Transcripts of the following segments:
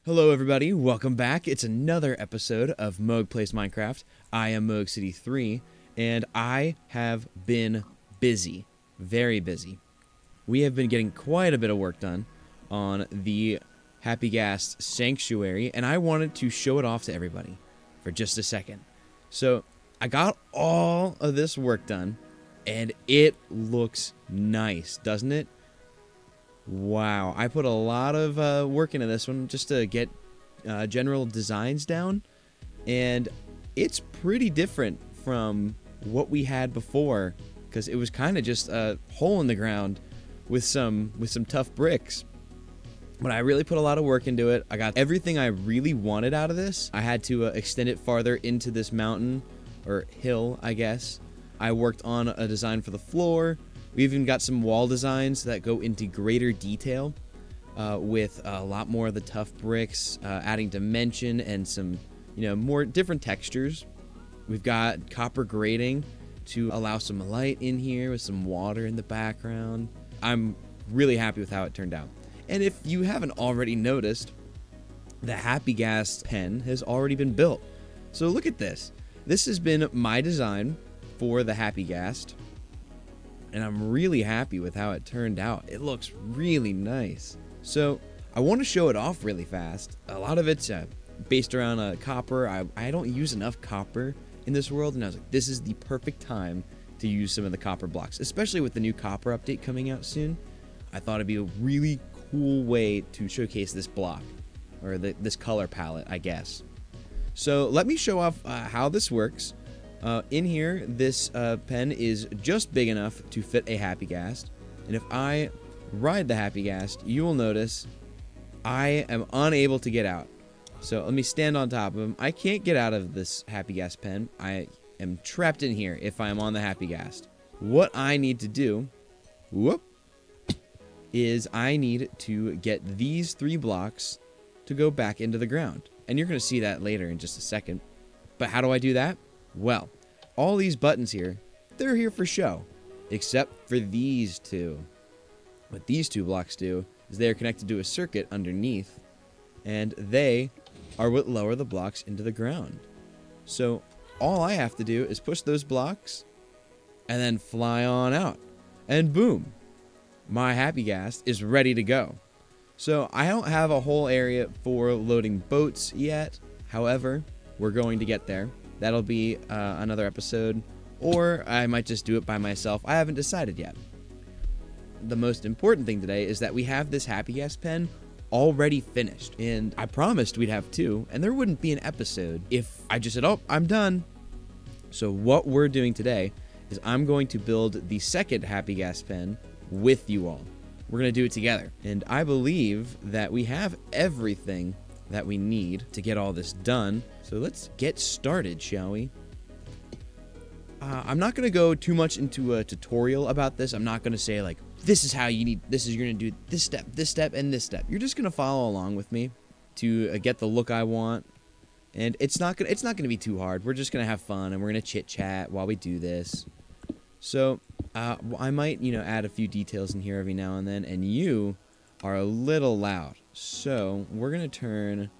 Hello everybody, welcome back. It's another episode of Moog Plays Minecraft. I am Moog City 3, and I have been busy, very busy. We have been getting quite a bit of work done on the Happy Ghast Sanctuary, and I wanted to show it off to everybody for just a second. So, I got all of this work done, and it looks nice, doesn't it? Wow, I put a lot of work into this one just to get general designs down, and it's pretty different from what we had before, because it was kind of just a hole in the ground with some tough bricks. But I really put a lot of work into it. I got everything I really wanted out of this. I had to extend it farther into this mountain, or hill, I guess. I worked on a design for the floor. We even got some wall designs that go into greater detail with a lot more of the tough bricks, adding dimension and some, more different textures. We've got copper grating to allow some light in here with some water in the background. I'm really happy with how it turned out. And if you haven't already noticed, the Happy Ghast pen has already been built. So look at this. This has been my design for the Happy Ghast, and I'm really happy with how it turned out. It looks really nice. So I want to show it off really fast. A lot of it's based around copper. I don't use enough copper in this world, and I was like, this is the perfect time to use some of the copper blocks, especially with the new copper update coming out soon. I thought it'd be a really cool way to showcase this block, or this color palette, I guess. So let me show off how this works. In here, this pen is just big enough to fit a Happy Ghast, and if I ride the Happy Ghast, you will notice I am unable to get out. So let me stand on top of him. I can't get out of this Happy Ghast pen. I am trapped in here if I am on the Happy Ghast. What I need to do, is I need to get these 3 blocks to go back into the ground. And you're going to see that later in just a second. But how do I do that? Well, all these buttons here, they're here for show, except for these two. What these 2 blocks do is they are connected to a circuit underneath, and they are what lower the blocks into the ground. So all I have to do is push those blocks and then fly on out, and boom, my Happy Ghast is ready to go. So I don't have a whole area for loading boats yet. However, we're going to get there. That'll be another episode, or I might just do it by myself. I haven't decided yet. The most important thing today is that we have this Happy Ghast pen already finished, and I promised we'd have 2, and there wouldn't be an episode if I just said, oh, I'm done. So what we're doing today is I'm going to build the second Happy Ghast pen with you all. We're going to do it together, and I believe that we have everything that we need to get all this done. So let's get started, shall we? I'm not going to go too much into a tutorial about this. I'm not going to say like, this is how you need, you're going to do this step, and this step. You're just going to follow along with me to get the look I want. And it's not going to be too hard. We're just going to have fun, and we're going to chit chat while we do this. So I might, add a few details in here every now and then, and you are a little loud. So we're going to turn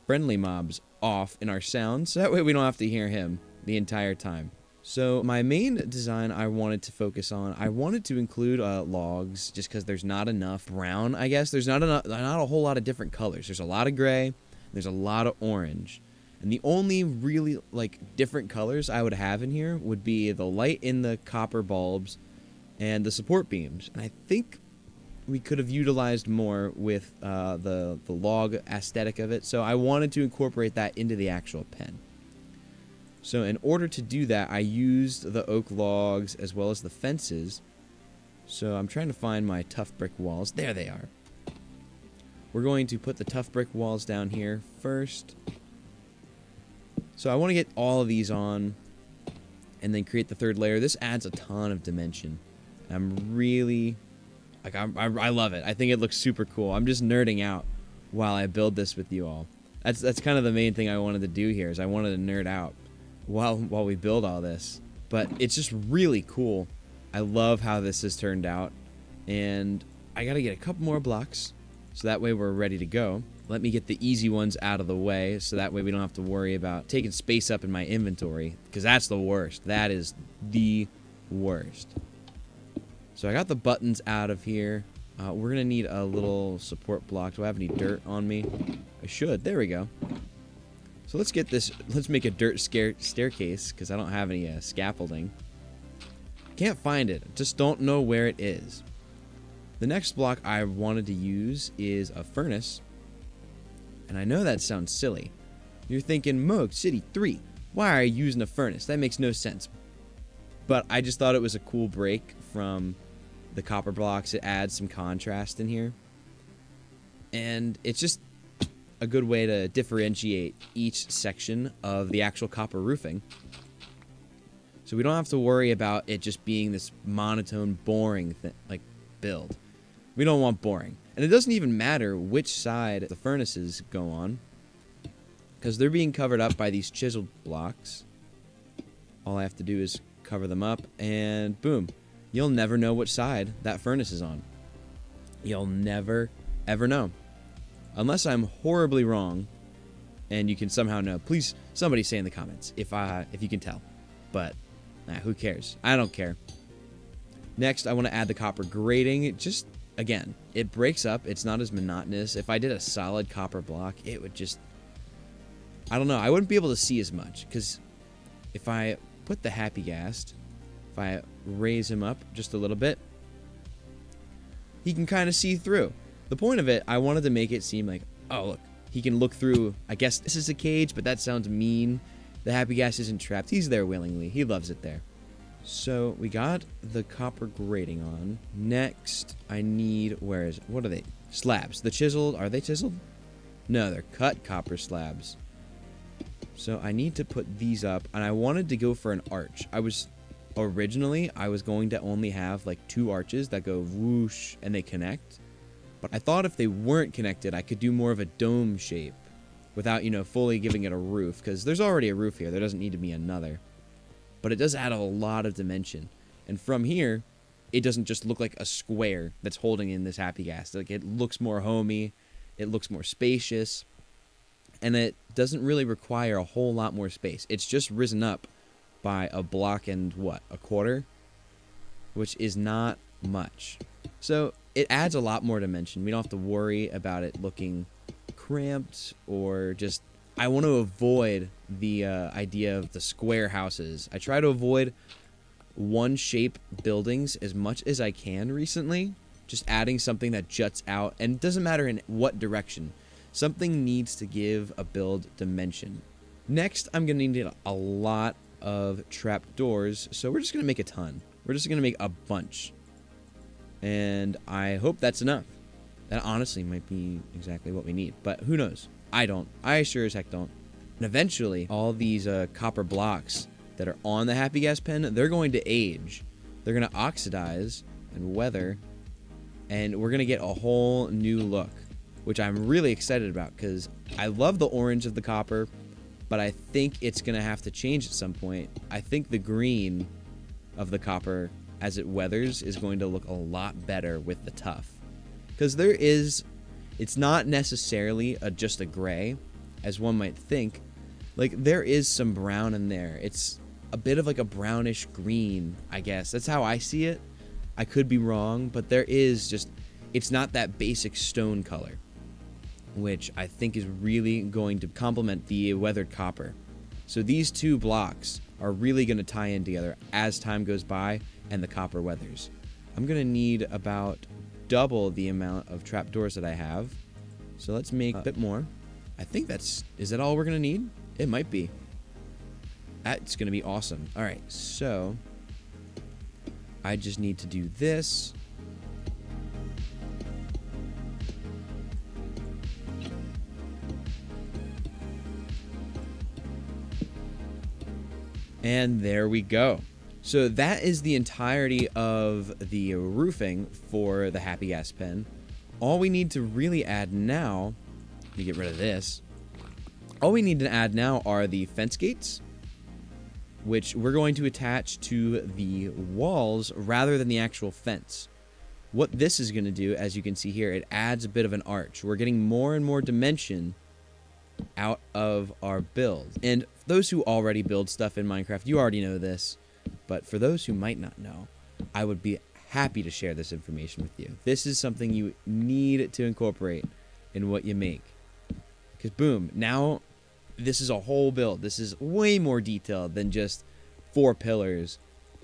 friendly mobs off in our sound, so that way we don't have to hear him the entire time. So my main design I wanted to focus on, I wanted to include logs, just because there's not enough brown, I guess. There's not a whole lot of different colors. There's a lot of gray, there's a lot of orange. And the only really different colors I would have in here would be the light in the copper bulbs and the support beams. And I think we could have utilized more with the log aesthetic of it. So I wanted to incorporate that into the actual pen. So in order to do that, I used the oak logs as well as the fences. So I'm trying to find my tough brick walls. There they are. We're going to put the tough brick walls down here first. So I want to get all of these on and then create the 3rd layer. This adds a ton of dimension. I'm really, I love it. I think it looks super cool. I'm just nerding out while I build this with you all. That's kind of the main thing I wanted to do here, is I wanted to nerd out while we build all this. But it's just really cool. I love how this has turned out, and I got to get a couple more blocks so that way we're ready to go. Let me get the easy ones out of the way so that way we don't have to worry about taking space up in my inventory, because that's the worst. That is the worst. So I got the buttons out of here. We're going to need a little support block. Do I have any dirt on me? I should. There we go. So let's get this. Let's make a dirt staircase because I don't have any scaffolding. Can't find it. Just don't know where it is. The next block I wanted to use is a furnace. And I know that sounds silly. You're thinking, Moog, City 3, why are you using a furnace? That makes no sense. But I just thought it was a cool break from the copper blocks. It adds some contrast in here. And it's just a good way to differentiate each section of the actual copper roofing. So we don't have to worry about it just being this monotone, boring build. We don't want boring. And it doesn't even matter which side the furnaces go on, because they're being covered up by these chiseled blocks. All I have to do is cover them up, and boom. You'll never know which side that furnace is on. You'll never, ever know. Unless I'm horribly wrong, and you can somehow know. Please, somebody say in the comments if you can tell. But, who cares? I don't care. Next, I want to add the copper grating. Just, again, it breaks up. It's not as monotonous. If I did a solid copper block, it would just... I don't know. I wouldn't be able to see as much, because if I put the Happy Ghast, if I raise him up just a little bit, he can kind of see through. The point of it, I wanted to make it seem like, oh, look, he can look through. I guess this is a cage, but that sounds mean. The Happy Ghast isn't trapped. He's there willingly. He loves it there. So we got the copper grating on. Next, I need, where is it? What are they? Slabs. The chiseled, are they chiseled? No, they're cut copper slabs. So I need to put these up, and I wanted to go for an arch. Originally, I was going to only have like 2 arches that go whoosh and they connect. But I thought if they weren't connected, I could do more of a dome shape without, fully giving it a roof, because there's already a roof here. There doesn't need to be another. But it does add a lot of dimension. And from here, it doesn't just look like a square that's holding in this Happy Ghast. Like, it looks more homey. It looks more spacious. And it doesn't really require a whole lot more space. It's just risen up by a block and, a quarter? Which is not much. So it adds a lot more dimension. We don't have to worry about it looking cramped or just... I want to avoid the idea of the square houses. I try to avoid one-shape buildings as much as I can recently. Just adding something that juts out, and it doesn't matter in what direction. Something needs to give a build dimension. Next, I'm going to need a lot of trapdoors, so we're just going to make a ton. We're just going to make a bunch. And I hope that's enough. That honestly might be exactly what we need, but who knows? I don't. I sure as heck don't. And eventually, all these copper blocks that are on the Happy Ghast pen, they're going to age. They're going to oxidize and weather, and we're going to get a whole new look, which I'm really excited about because I love the orange of the copper, but I think it's going to have to change at some point. I think the green of the copper as it weathers is going to look a lot better with the tuff. Because it's not necessarily just a gray, as one might think. Like, there is some brown in there. It's a bit of like a brownish green, I guess. That's how I see it. I could be wrong, but there is just, it's not that basic stone color, which I think is really going to complement the weathered copper. So these two blocks are really going to tie in together as time goes by and the copper weathers. I'm going to need about double the amount of trapdoors that I have. So let's make a bit more. I think is that all we're going to need? It might be. That's going to be awesome. All right, so I just need to do this. And there we go. So that is the entirety of the roofing for the Happy Ghast pen. All we need to really add now, let me get rid of this. All we need to add now are the fence gates, which we're going to attach to the walls rather than the actual fence. What this is going to do, as you can see here, it adds a bit of an arch. We're getting more and more dimension out of our build. And those who already build stuff in Minecraft, you already know this. But for those who might not know, I would be happy to share this information with you. This is something you need to incorporate in what you make. Because boom, now this is a whole build. This is way more detailed than just 4 pillars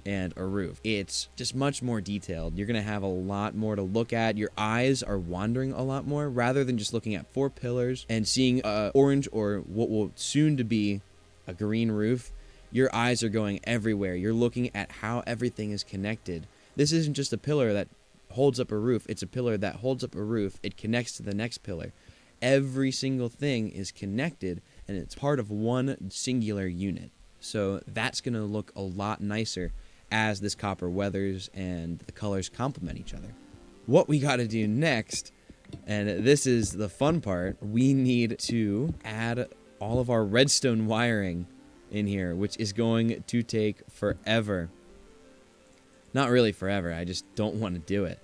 and a roof. It's just much more detailed. You're going to have a lot more to look at. Your eyes are wandering a lot more rather than just looking at 4 pillars and seeing orange or what will soon to be a green roof. Your eyes are going everywhere. You're looking at how everything is connected. This isn't just a pillar that holds up a roof. It's a pillar that holds up a roof. It connects to the next pillar. Every single thing is connected and it's part of one singular unit. So that's going to look a lot nicer as this copper weathers and the colors complement each other. What we got to do next, and this is the fun part, we need to add all of our redstone wiring in here, which is going to take forever. Not really forever, I just don't want to do it.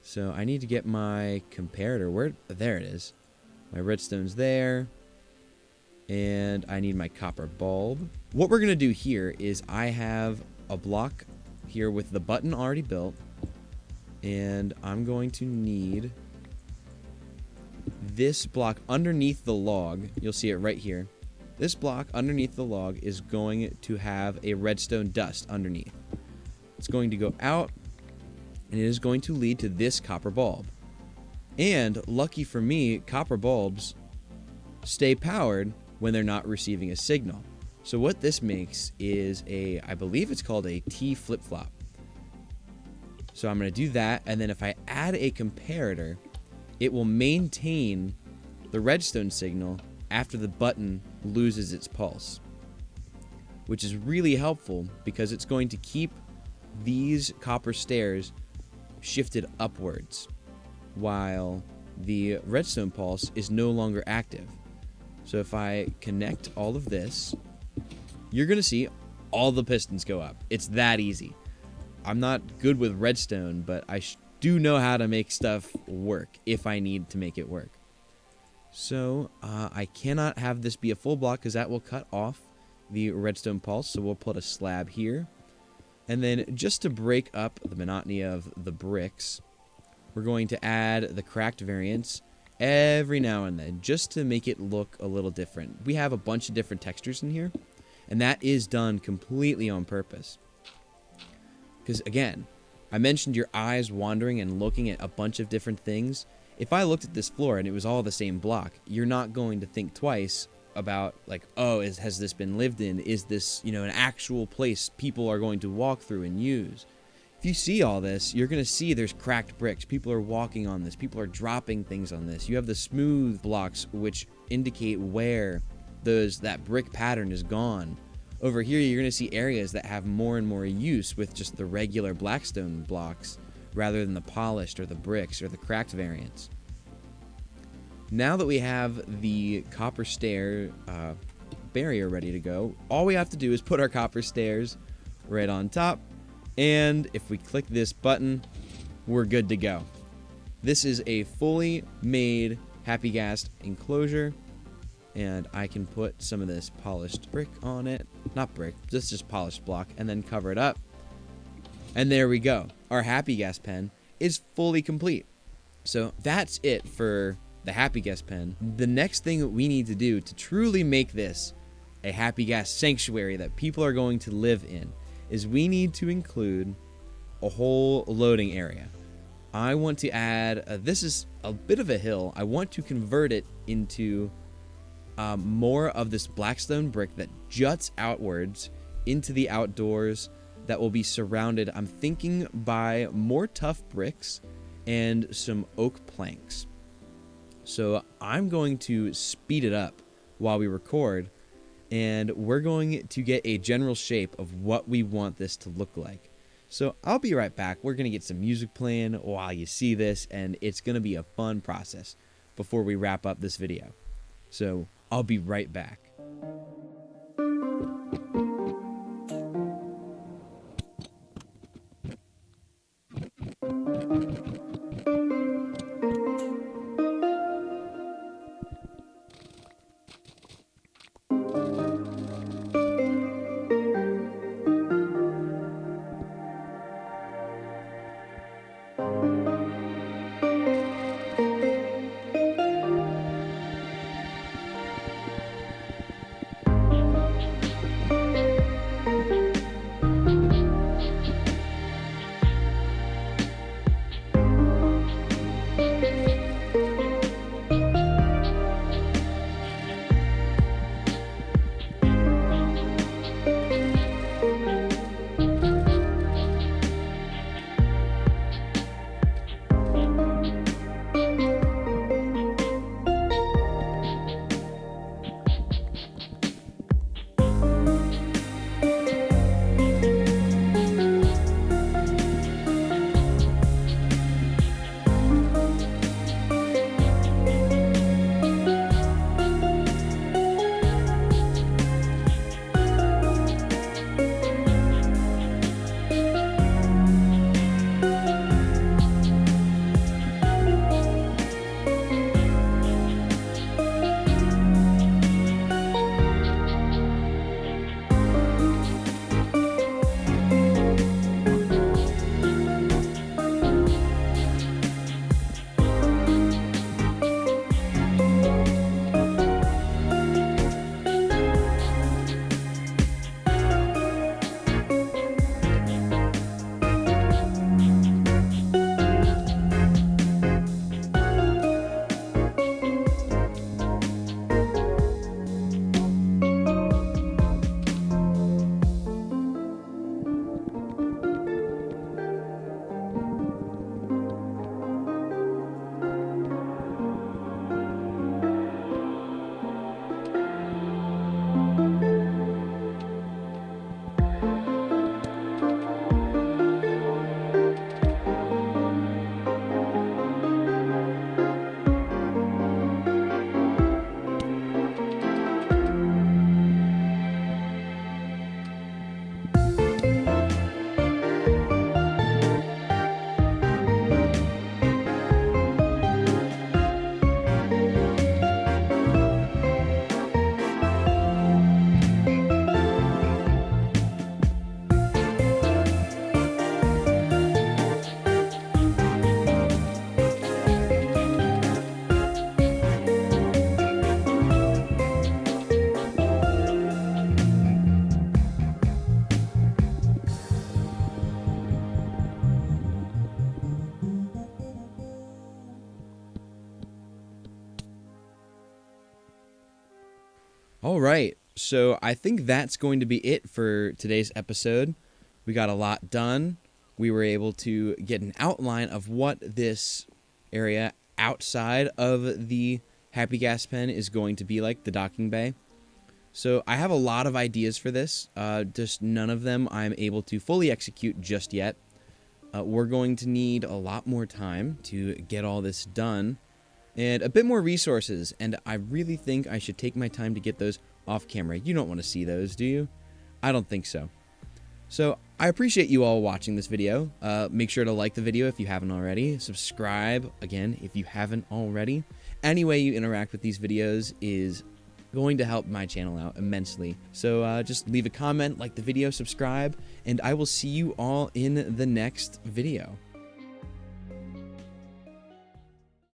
So I need to get my comparator. There it is. My redstone's there. And I need my copper bulb. What we're going to do here is I have a block here with the button already built, and I'm going to need this block underneath the log. You'll see it right here. This block underneath the log is going to have a redstone dust underneath. It's going to go out and it is going to lead to this copper bulb. And lucky for me, copper bulbs stay powered when they're not receiving a signal. So what this makes is I believe it's called a T flip-flop. So I'm going to do that, and then if I add a comparator, it will maintain the redstone signal after the button loses its pulse, which is really helpful because it's going to keep these copper stairs shifted upwards while the redstone pulse is no longer active. So if I connect all of this, you're going to see all the pistons go up. It's that easy. I'm not good with redstone, but I do know how to make stuff work if I need to make it work. So I cannot have this be a full block because that will cut off the redstone pulse. So we'll put a slab here. And then just to break up the monotony of the bricks, we're going to add the cracked variants every now and then just to make it look a little different. We have a bunch of different textures in here, and that is done completely on purpose. Because again, I mentioned your eyes wandering and looking at a bunch of different things. If I looked at this floor and it was all the same block, you're not going to think twice about like, oh, has this been lived in? Is this, an actual place people are going to walk through and use? If you see all this, you're going to see there's cracked bricks. People are walking on this. People are dropping things on this. You have the smooth blocks, which indicate where that brick pattern is gone. Over here, you're going to see areas that have more and more use with just the regular blackstone blocks rather than the polished or the bricks or the cracked variants. Now that we have the copper stair barrier ready to go, all we have to do is put our copper stairs right on top. And if we click this button, we're good to go. This is a fully made Happy Ghast enclosure. And I can put some of this polished brick on it. Not brick, just polished block. And then cover it up. And there we go. Our Happy Ghast pen is fully complete. So that's it for the Happy Ghast pen. The next thing that we need to do to truly make this a Happy Ghast Sanctuary that people are going to live in is we need to include a whole loading area. I want to add, this is a bit of a hill. I want to convert it into more of this blackstone brick that juts outwards into the outdoors that will be surrounded, I'm thinking, by more tough bricks and some oak planks. So I'm going to speed it up while we record, and we're going to get a general shape of what we want this to look like. So I'll be right back. We're going to get some music playing while you see this, and it's going to be a fun process before we wrap up this video. So I'll be right back. All right, so I think that's going to be it for today's episode. We got a lot done. We were able to get an outline of what this area outside of the Happy Ghast pen is going to be like, the docking bay. So I have a lot of ideas for this, just none of them I'm able to fully execute just yet. We're going to need a lot more time to get all this done, and a bit more resources, and I really think I should take my time to get those off camera. You don't want to see those, do you? I don't think so. So I appreciate you all watching this video. Make sure to like the video if you haven't already. Subscribe, again, if you haven't already. Any way you interact with these videos is going to help my channel out immensely. So just leave a comment, like the video, subscribe, and I will see you all in the next video.